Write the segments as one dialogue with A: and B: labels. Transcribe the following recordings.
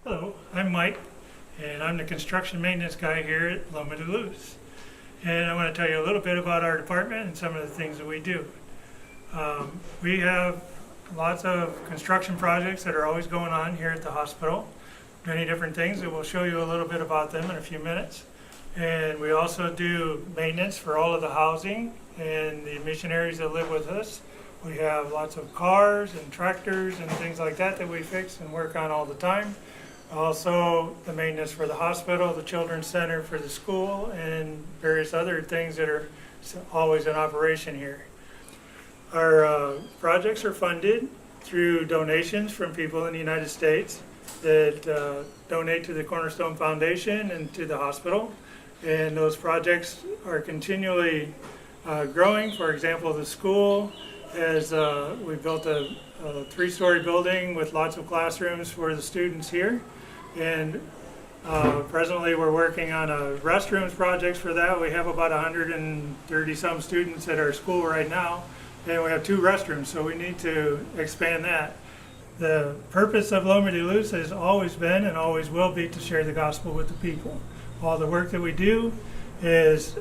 A: Hello, I'm Mike, and I'm the construction maintenance guy here at Loma de Luz. And I want to tell you a little bit about our department and some of the things that we do. We have lots of construction projects that are always going on here at the hospital. Many different things, and we'll show you a little bit about them in a few minutes. And we also do maintenance for all of the housing and the missionaries that live with us. We have lots of cars and tractors and things like that that we fix and work on all the time. Also, the maintenance for the hospital, the children's center for the school, and various other things that are always in operation here. Our projects are funded through donations from people in the United States that donate to the Cornerstone Foundation and to the hospital. And those projects are continually growing. For example, the school has we built a 3-story building with lots of classrooms for the students here. And presently we're working on a restrooms project for that. We have about 130 some students at our school right now, and we have 2 restrooms, so we need to expand that. The purpose of Loma de Luz has always been and always will be to share the gospel with the people. All the work that we do is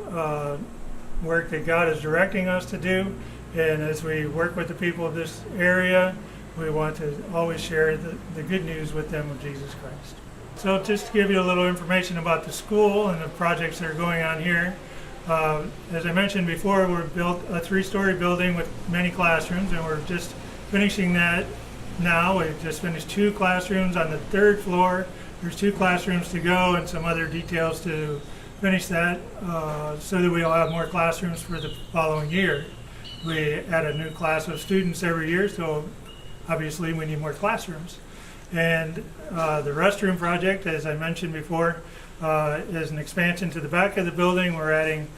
A: work that God is directing us to do, and as we work with the people of this area, we want to always share the good news with them of Jesus Christ. So just to give you a little information about the school and the projects that are going on here. As I mentioned before, we've built a 3-story building with many classrooms, and we're just finishing that now. We've just finished 2 classrooms on the 3rd floor. There's 2 classrooms to go and some other details to finish that so that we'll have more classrooms for the following year. We add a new class of students every year, so obviously we need more classrooms. And the restroom project, as I mentioned before, is an expansion to the back of the building. We're adding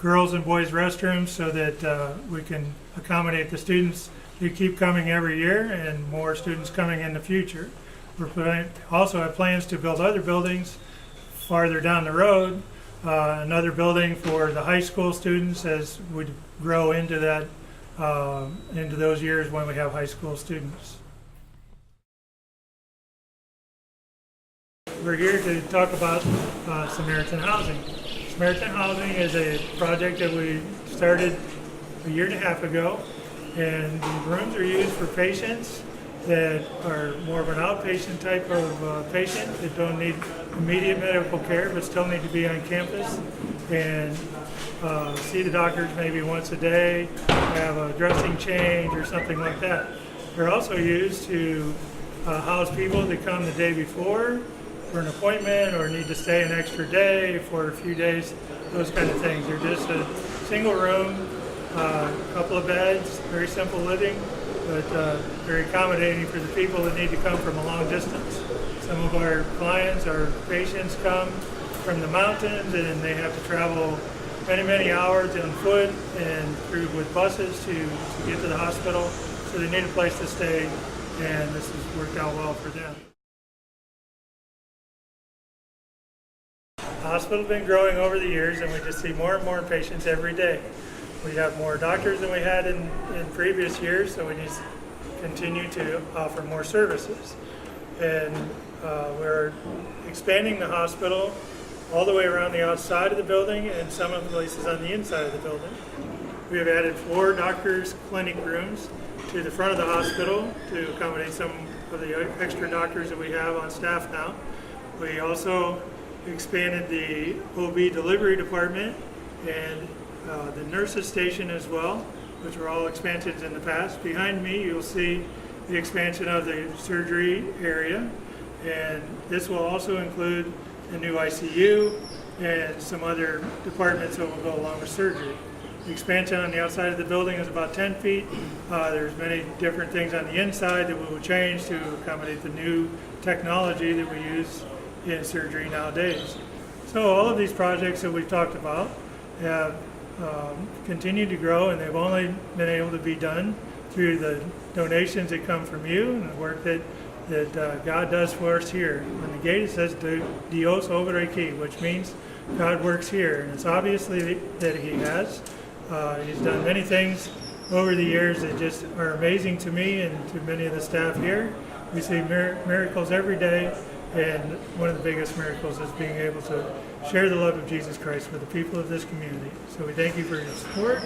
A: girls and boys restrooms so that we can accommodate the students who keep coming every year and more students coming in the future. We also have plans to build other buildings farther down the road, another building for the high school students as we grow into that into those years when we have high school students. We're here to talk about Samaritan Housing. Samaritan Housing is a project that we started a year and a half ago, and the rooms are used for patients that are more of an outpatient type of patient that don't need immediate medical care but still need to be on campus and see the doctors maybe once a day, have a dressing change or something like that. They're also used to house people that come the day before for an appointment or need to stay an extra day for a few days, those kind of things. They're just a single room, a couple of beds, very simple living, but very accommodating for the people that need to come from a long distance. Some of our clients, our patients come from the mountains and they have to travel many hours on foot and through with buses to get to the hospital, so they need a place to stay, and this has worked out well for them. The hospital's been growing over the years, and we just see more and more patients every day. We have more doctors than we had in previous years, so we need to continue to offer more services. And we're expanding the hospital all the way around the outside of the building and some of the places on the inside of the building. We have added 4 doctors' clinic rooms to the front of the hospital to accommodate some of the extra doctors that we have on staff now. We also expanded the OB delivery department and the nurses station as well, which were all expansions in the past. Behind me you'll see the expansion of the surgery area, and this will also include a new ICU and some other departments that will go along with surgery. The expansion on the outside of the building is about 10 feet. There's many different things on the inside that we will change to accommodate the new technology that we use in surgery nowadays. So all of these projects that we've talked about have continued to grow, and they've only been able to be done through the donations that come from you and the work that God does for us here. On the gate it says Dios obra aquí, which means God works here, and it's obviously that He has. He's done many things over the years that just are amazing to me and to many of the staff here. We see miracles every day, And one of the biggest miracles is being able to share the love of Jesus Christ with the people of this community. So we thank you for your support,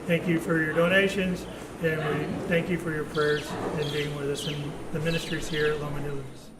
A: thank you for your donations, and we thank you for your prayers and being with us in the ministries here at Loma de Luz.